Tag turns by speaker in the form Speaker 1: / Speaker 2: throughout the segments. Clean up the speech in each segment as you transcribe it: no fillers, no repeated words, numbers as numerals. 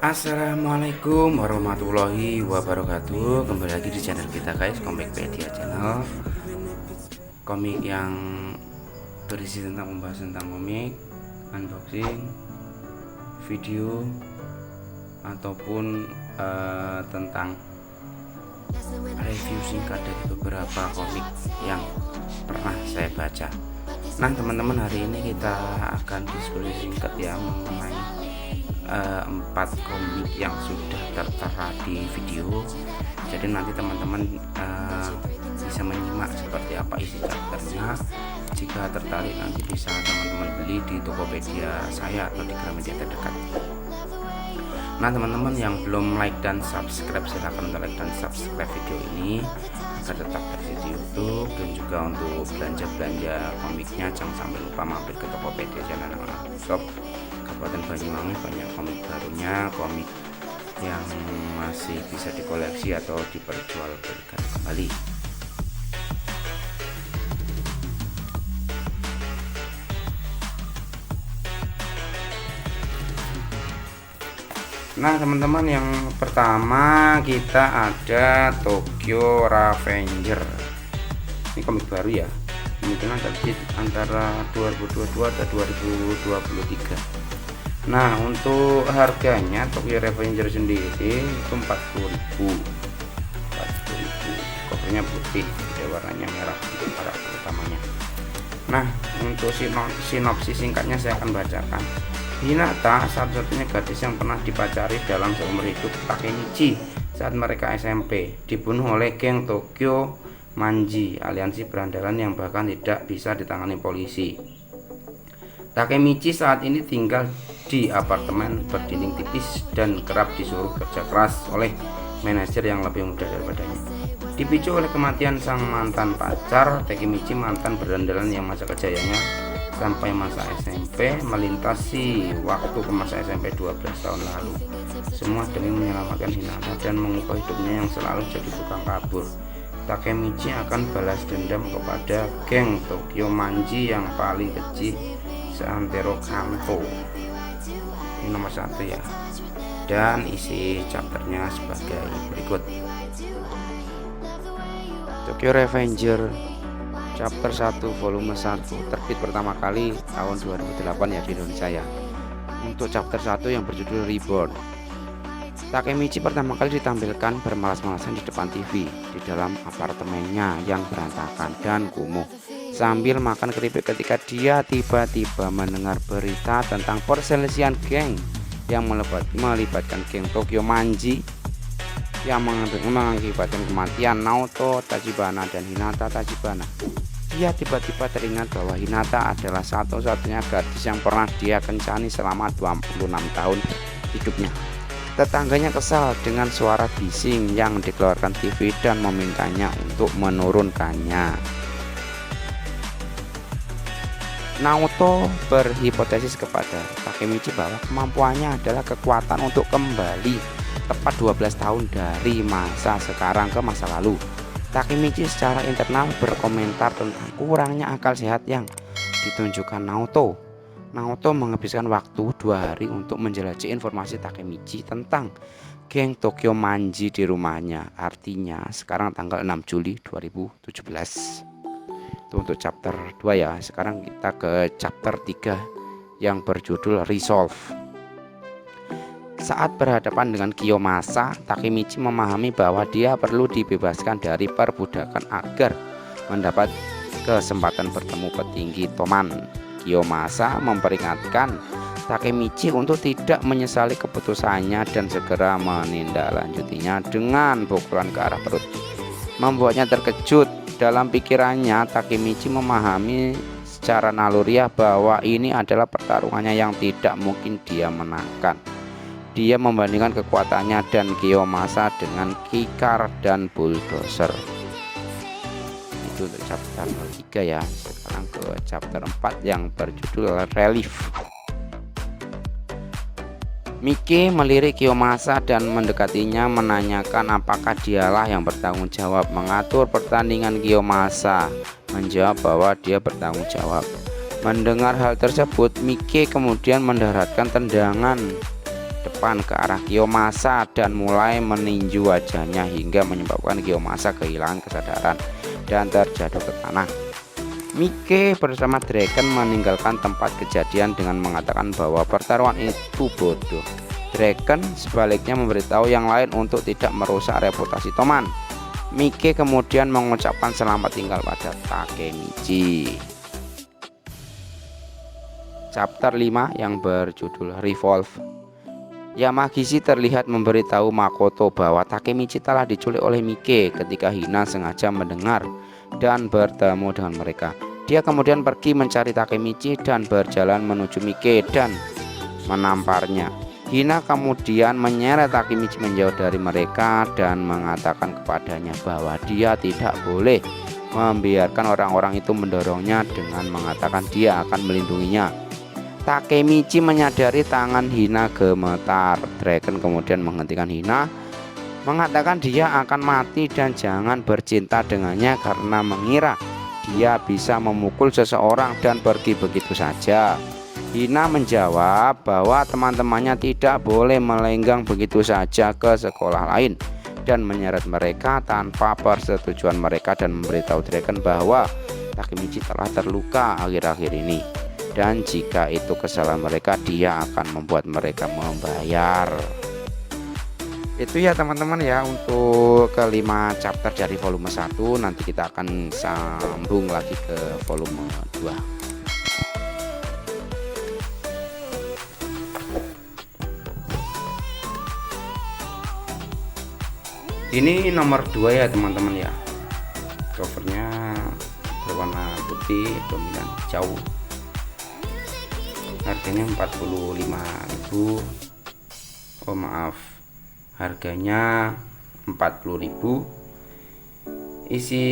Speaker 1: Assalamualaikum warahmatullahi wabarakatuh. Kembali lagi di channel kita guys, Komikpedia Channel. Komik yang berisi tentang pembahasan tentang komik, unboxing, video, ataupun tentang review singkat dari beberapa komik yang pernah saya baca. Nah teman-teman, hari ini kita akan diskusi singkat ya mengenai 4 komik yang sudah tertera di video. Jadi nanti teman-teman bisa menyimak seperti apa isi chapternya. Jika tertarik nanti bisa teman-teman beli di Tokopedia saya atau di Gramedia terdekat. Nah teman-teman yang belum like dan subscribe, silahkan like dan subscribe video ini agar tetap aktif di YouTube, dan juga untuk belanja-belanja komiknya jangan sampai lupa mampir ke Tokopedia Channel Shop Kabupaten Banyuwangi. Banyak komik barunya, komik yang masih bisa dikoleksi atau diperjualbelikan kembali. Nah teman-teman, yang pertama kita ada Tokyo Revenger. Ini komik baru ya, kemungkinan terbit antara 2022 atau 2023. Nah untuk harganya Tokyo Revenger sendiri itu 40.000. Covernya putih, warnanya merah untuk karakter utamanya. Nah untuk sinopsis singkatnya saya akan bacakan. Hinata, satu-satunya gadis yang pernah dipacari dalam seumur hidup Takemichi saat mereka SMP, dibunuh oleh geng Tokyo Manji, aliansi berandalan yang bahkan tidak bisa ditangani polisi. Takemichi saat ini tinggal di apartemen berdinding tipis dan kerap disuruh kerja keras oleh manajer yang lebih muda daripadanya. Dipicu oleh kematian sang mantan pacar, Takemichi, mantan berandalan yang masa kejayanya sampai masa SMP, melintasi waktu ke masa SMP 12 tahun lalu, semua demi menyelamatkan Hinata dan mengubah hidupnya yang selalu jadi tukang kabur. Takemichi akan balas dendam kepada geng Tokyo Manji yang paling kecil seantero Kanto. Ini nomor 1 ya. Dan isi chapternya sebagai berikut. Tokyo Revenger Chapter 1 volume 1 terbit pertama kali tahun 2008 ya di Indonesia ya. Untuk chapter 1 yang berjudul Reborn, Takemichi pertama kali ditampilkan bermalas-malasan di depan TV di dalam apartemennya yang berantakan dan kumuh sambil makan keripik ketika dia tiba-tiba mendengar berita tentang perselisihan geng yang melibatkan geng Tokyo Manji yang mengakibatkan kematian Naoto Tachibana dan Hinata Tachibana. Dia tiba-tiba teringat bahwa Hinata adalah satu-satunya gadis yang pernah dia kencani selama 26 tahun hidupnya. Tetangganya kesal dengan suara bising yang dikeluarkan TV dan memintanya untuk menurunkannya. Naoto berhipotesis kepada Takemichi bahwa kemampuannya adalah kekuatan untuk kembali tepat 12 tahun dari masa sekarang ke masa lalu. Takemichi secara internal berkomentar tentang kurangnya akal sehat yang ditunjukkan Naoto. Naoto menghabiskan waktu 2 hari untuk menjelajahi informasi Takemichi tentang geng Tokyo Manji di rumahnya. Artinya sekarang tanggal 6 Juli 2017. Itu untuk chapter 2 ya. Sekarang kita ke chapter 3 yang berjudul Resolve. Saat berhadapan dengan Kiyomasa, Takemichi memahami bahwa dia perlu dibebaskan dari perbudakan agar mendapat kesempatan bertemu petinggi Toman. Kiyomasa memperingatkan Takemichi untuk tidak menyesali keputusannya dan segera menindaklanjutinya dengan pukulan ke arah perut. Membuatnya terkejut. Dalam pikirannya, Takemichi memahami secara naluriah bahwa ini adalah pertarungannya yang tidak mungkin dia menangkan. Dia membandingkan kekuatannya dan Kiyomasa dengan kikar dan bulldozer. Itu untuk chapter 3 ya. Sekarang ke chapter 4 yang berjudul Relief. Mike melirik Kiyomasa dan mendekatinya, menanyakan apakah dialah yang bertanggung jawab mengatur pertandingan. Kiyomasa menjawab bahwa dia bertanggung jawab. Mendengar hal tersebut, Mike kemudian mendaratkan tendangan depan ke arah Kiyomasa dan mulai meninju wajahnya hingga menyebabkan Kiyomasa kehilangan kesadaran dan terjatuh ke tanah. Mike bersama Draken meninggalkan tempat kejadian dengan mengatakan bahwa pertarungan itu bodoh. Draken sebaliknya memberitahu yang lain untuk tidak merusak reputasi Toman. Mike kemudian mengucapkan selamat tinggal pada Takemichi. Chapter 5 yang berjudul Revolve. Yamagishi terlihat memberitahu Makoto bahwa Takemichi telah diculik oleh Mike ketika Hina sengaja mendengar dan bertemu dengan mereka. Dia kemudian pergi mencari Takemichi dan berjalan menuju Mike dan menamparnya. Hina kemudian menyeret Takemichi menjauh dari mereka dan mengatakan kepadanya bahwa dia tidak boleh membiarkan orang-orang itu mendorongnya dengan mengatakan dia akan melindunginya. Takemichi menyadari tangan Hina gemetar. Draken kemudian menghentikan Hina, mengatakan dia akan mati dan jangan bercinta dengannya karena mengira dia bisa memukul seseorang dan pergi begitu saja. Hina menjawab bahwa teman-temannya tidak boleh melenggang begitu saja ke sekolah lain dan menyeret mereka tanpa persetujuan mereka dan memberitahu Draken bahwa Takemichi telah terluka akhir-akhir ini dan jika itu kesalahan mereka dia akan membuat mereka membayar. Itu ya teman-teman ya untuk kelima chapter dari volume 1. Nanti kita akan sambung lagi ke volume 2. Ini nomor 2 ya teman-teman ya. Covernya berwarna putih dominan hijau. Harganya 45.000. Oh maaf, harganya 40.000. Isi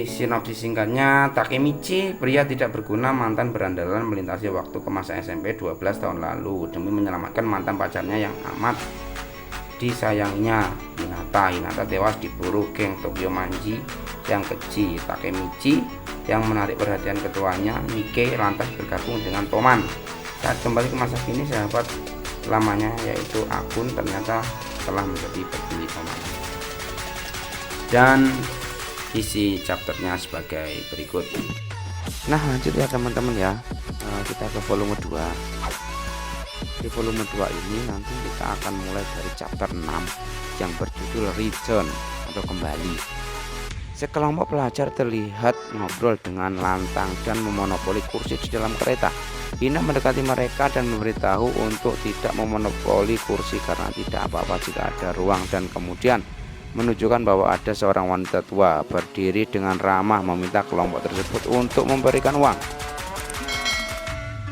Speaker 1: sinopsis singkatnya, Takemichi, pria tidak berguna, mantan berandalan melintasi waktu ke masa SMP 12 tahun lalu demi menyelamatkan mantan pacarnya yang amat disayanginya, Hinata. Hinata tewas diburu geng Tokyo Manji yang keji. Takemichi yang menarik perhatian ketuanya, Mike, lantas bergabung dengan Toman. Saat kembali ke masa kini, sahabat lamanya yaitu Akun ternyata telah menjadi petinggi Toman. Dan isi chapternya sebagai berikut. Nah lanjut ya teman-teman ya, kita ke volume 2. Di volume 2 ini nanti kita akan mulai dari chapter 6 yang berjudul Return atau kembali. Sekelompok pelajar terlihat ngobrol dengan lantang dan memonopoli kursi di dalam kereta. Hina mendekati mereka dan memberitahu untuk tidak memonopoli kursi karena tidak apa-apa jika ada ruang, dan kemudian menunjukkan bahwa ada seorang wanita tua berdiri dengan ramah meminta kelompok tersebut untuk memberikan uang.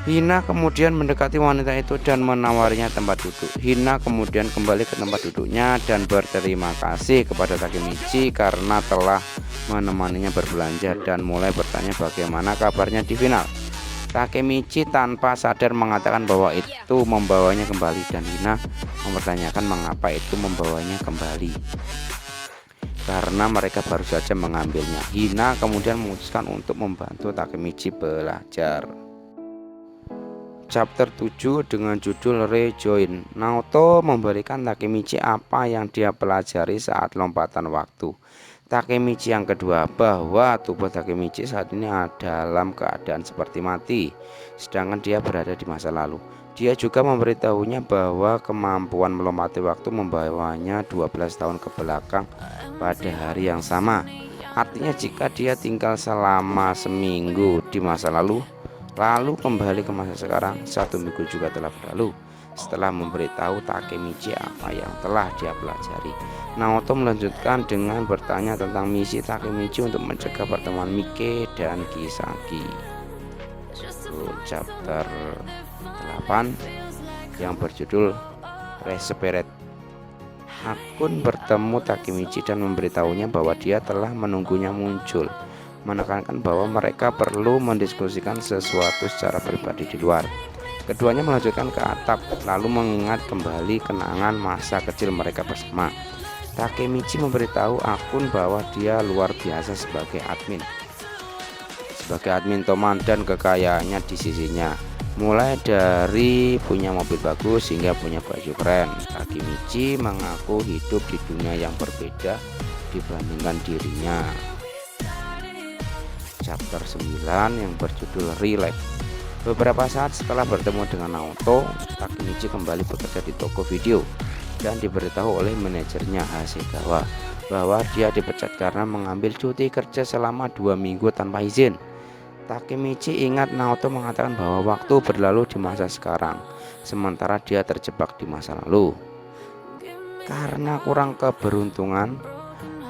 Speaker 1: Hina kemudian mendekati wanita itu dan menawarinya tempat duduk. Hina kemudian kembali ke tempat duduknya dan berterima kasih kepada Takemichi karena telah menemaninya berbelanja dan mulai bertanya bagaimana kabarnya di final. Takemichi tanpa sadar mengatakan bahwa itu membawanya kembali dan Hina mempertanyakan mengapa itu membawanya kembali. Karena mereka baru saja mengambilnya. Hina kemudian memutuskan untuk membantu Takemichi belajar. Chapter 7 dengan judul Rejoin. Naoto memberikan Takemichi apa yang dia pelajari saat lompatan waktu. Takemichi yang kedua, bahwa tubuh Takemichi saat ini dalam keadaan seperti mati, sedangkan dia berada di masa lalu. Dia juga memberitahunya bahwa kemampuan melompati waktu membawanya 12 tahun ke belakang pada hari yang sama. Artinya jika dia tinggal selama seminggu di masa lalu kembali ke masa sekarang, 1 minggu juga telah berlalu. Setelah memberitahu Takemichi apa yang telah dia pelajari, Naoto melanjutkan dengan bertanya tentang misi Takemichi untuk mencegah pertemuan Mike dan Kisaki. Chapter 8 yang berjudul Respiret. Akun bertemu Takemichi dan memberitahunya bahwa dia telah menunggunya muncul, menekankan bahwa mereka perlu mendiskusikan sesuatu secara pribadi di luar. Keduanya melanjutkan ke atap, lalu mengingat kembali kenangan masa kecil mereka bersama. Takemichi memberitahu akun bahwa dia luar biasa sebagai admin teman dan kekayaannya di sisinya. Mulai dari punya mobil bagus hingga punya baju keren. Takemichi mengaku hidup di dunia yang berbeda dibandingkan dirinya. Chapter 9 yang berjudul Relax. Beberapa saat setelah bertemu dengan Naoto, Takemichi kembali bekerja di toko video dan diberitahu oleh manajernya Hasegawa bahwa dia dipecat karena mengambil cuti kerja selama 2 minggu tanpa izin. Takemichi ingat Naoto mengatakan bahwa waktu berlalu di masa sekarang, sementara dia terjebak di masa lalu. Karena kurang keberuntungan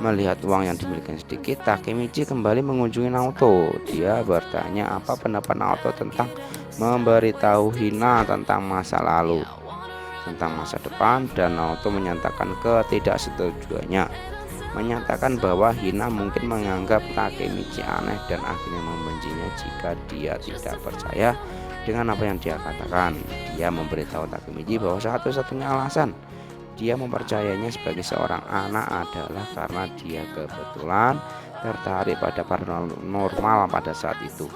Speaker 1: melihat uang yang dimiliki sedikit, Takemichi kembali mengunjungi Naoto. Dia bertanya apa pendapat Naoto tentang memberitahu Hina tentang masa lalu, tentang masa depan, dan Naoto menyatakan ketidaksetujuannya, menyatakan bahwa Hina mungkin menganggap Takemichi aneh dan akhirnya membencinya jika dia tidak percaya dengan apa yang dia katakan. Dia memberitahu Takemichi bahwa satu-satunya alasan dia mempercayainya sebagai seorang anak adalah karena dia kebetulan tertarik pada paranormal pada saat itu.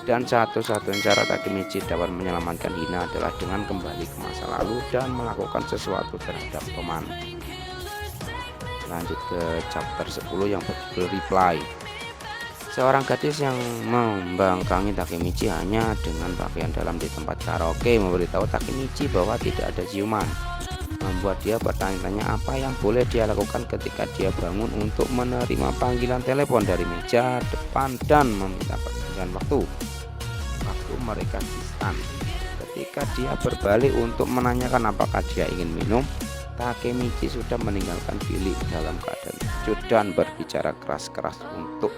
Speaker 1: Dan satu-satunya cara Takemichi dapat menyelamatkan Hina adalah dengan kembali ke masa lalu dan melakukan sesuatu terhadap teman. Lanjut ke chapter 10 yang berjudul Reply. Seorang gadis yang membangkangi Takemichi hanya dengan pakaian dalam di tempat karaoke memberitahu Takemichi bahwa tidak ada ciuman, membuat dia bertanya-tanya apa yang boleh dia lakukan ketika dia bangun untuk menerima panggilan telepon dari meja depan dan meminta pergantian waktu mereka kisah. Ketika dia berbalik untuk menanyakan apakah dia ingin minum, Takemichi sudah meninggalkan bilik dalam keadaan lucu dan berbicara keras-keras untuk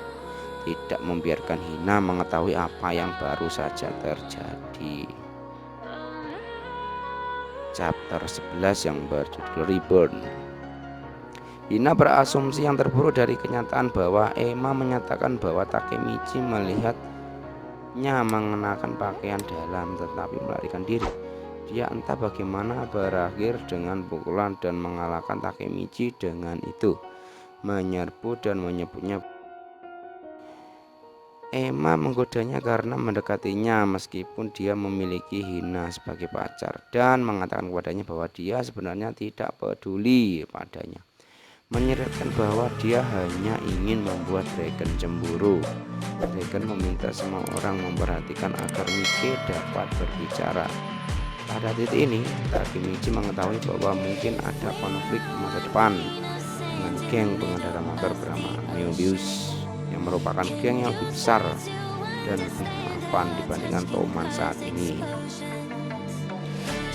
Speaker 1: tidak membiarkan Hina mengetahui apa yang baru saja terjadi. Chapter 11 yang berjudul Reborn. Hina berasumsi yang terburuk dari kenyataan bahwa Emma menyatakan bahwa Takemichi melihatnya mengenakan pakaian dalam tetapi melarikan diri. Dia entah bagaimana berakhir dengan pukulan dan mengalahkan Takemichi dengan itu, menyerbu dan menyebutnya. Emma menggodanya karena mendekatinya meskipun dia memiliki Hina sebagai pacar dan mengatakan kepadanya bahwa dia sebenarnya tidak peduli padanya, menyeretkan bahwa dia hanya ingin membuat Dragon cemburu. Dragon meminta semua orang memperhatikan agar Mike dapat berbicara. Pada titik ini, Takemichi mengetahui bahwa mungkin ada konflik di masa depan dengan geng pengendara motor bernama Moebius, yang merupakan geng yang lebih besar dan lebih mapan dibandingkan Toman saat ini.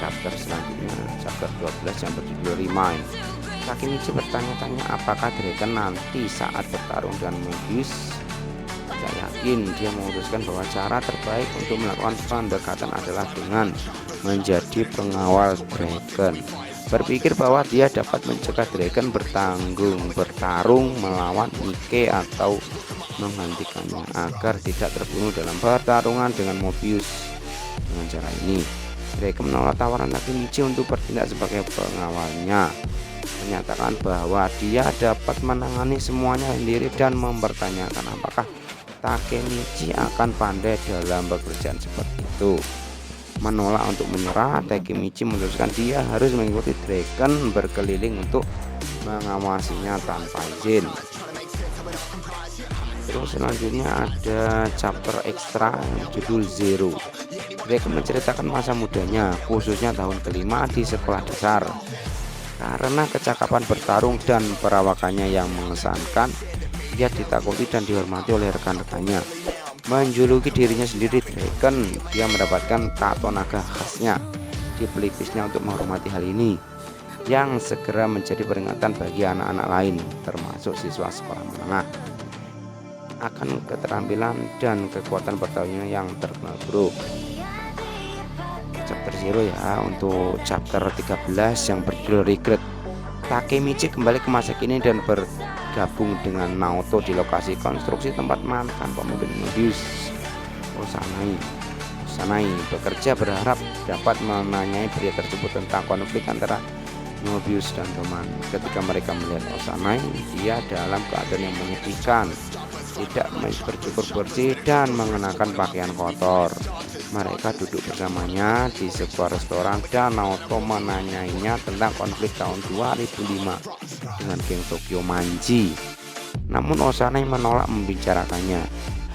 Speaker 1: Chapter selanjutnya, chapter 12 yang berjudul Remind. Takemichi bertanya-tanya apakah Dragon nanti saat bertarung dengan Moebius. Tidak yakin, dia memutuskan bahwa cara terbaik untuk melakukan pendekatan adalah dengan menjadi pengawal Dragon. Berpikir bahwa dia dapat mencegah Dragon bertarung melawan Mike atau menghentikannya agar tidak terbunuh dalam pertarungan dengan Moebius. Dengan cara ini, Dragon menolak tawaran Takemichi untuk bertindak sebagai pengawalnya, menyatakan bahwa dia dapat menangani semuanya sendiri dan mempertanyakan apakah Takemichi akan pandai dalam pekerjaan seperti itu. Menolak untuk menyerah, Takemichi memutuskan dia harus mengikuti Dragon berkeliling untuk mengawasinya tanpa izin. Terus selanjutnya ada chapter ekstra judul Zero. Dragon menceritakan masa mudanya, khususnya tahun kelima di sekolah dasar. Karena kecakapan bertarung dan perawakannya yang mengesankan, dia ditakuti dan dihormati oleh rekan-rekannya. Menjuluki dirinya sendiri Dragon, dia mendapatkan tato naga khasnya di pelipisnya untuk menghormati hal ini, yang segera menjadi peringatan bagi anak-anak lain, termasuk siswa sekolah menengah, akan keterampilan dan kekuatan pertarungannya yang terkenal buruk. Chapter 0 ya, untuk chapter 13 yang berjudul Regret. Takemichi kembali ke masa kini dan bergabung dengan Naoto di lokasi konstruksi tempat mantan pemimpin Moebius, Osanai bekerja berharap dapat menanyai pria tersebut tentang konflik antara Mobius dan teman. Ketika mereka melihat Osanai, dia dalam keadaan yang menyedihkan, tidak bercukur bersih dan mengenakan pakaian kotor. Mereka duduk bersamanya di sebuah restoran dan Naoto menanyainya tentang konflik tahun 2005 dengan geng Tokyo Manji. Namun Osanai menolak membicarakannya,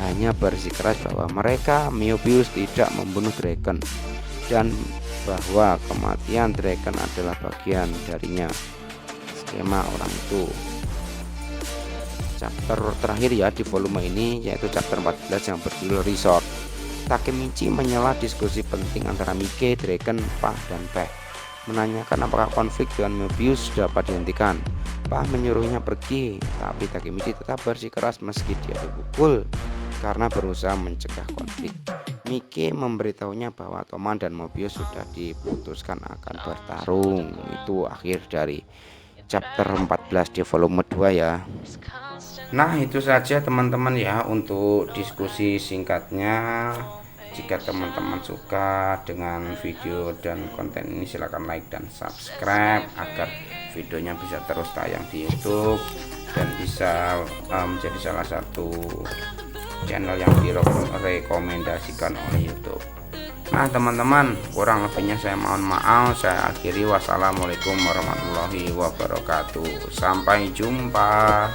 Speaker 1: hanya bersikeras bahwa mereka Mobius tidak membunuh Dragon dan bahwa kematian Dragon adalah bagian darinya, skema orang itu. Chapter terakhir ya di volume ini yaitu chapter 14 yang berjudul Resort. Takemichi menyela diskusi penting antara Mike, Dragon, Pah, dan Peh, menanyakan apakah konflik dengan Mobius dapat dihentikan. Pah menyuruhnya pergi, tapi Takemichi tetap bersikeras meski dia dipukul karena berusaha mencegah konflik. Mike memberitahunya bahwa Toman dan Mobius sudah diputuskan akan bertarung. Itu akhir dari chapter 14 di volume 2 ya. Nah, itu saja teman-teman ya untuk diskusi singkatnya. Jika teman-teman suka dengan video dan konten ini, silahkan like dan subscribe agar videonya bisa terus tayang di YouTube dan bisa menjadi salah satu channel yang direkomendasikan oleh YouTube. Nah teman-teman, kurang lebihnya saya mohon maaf. Saya akhiri, wassalamualaikum warahmatullahi wabarakatuh. Sampai jumpa.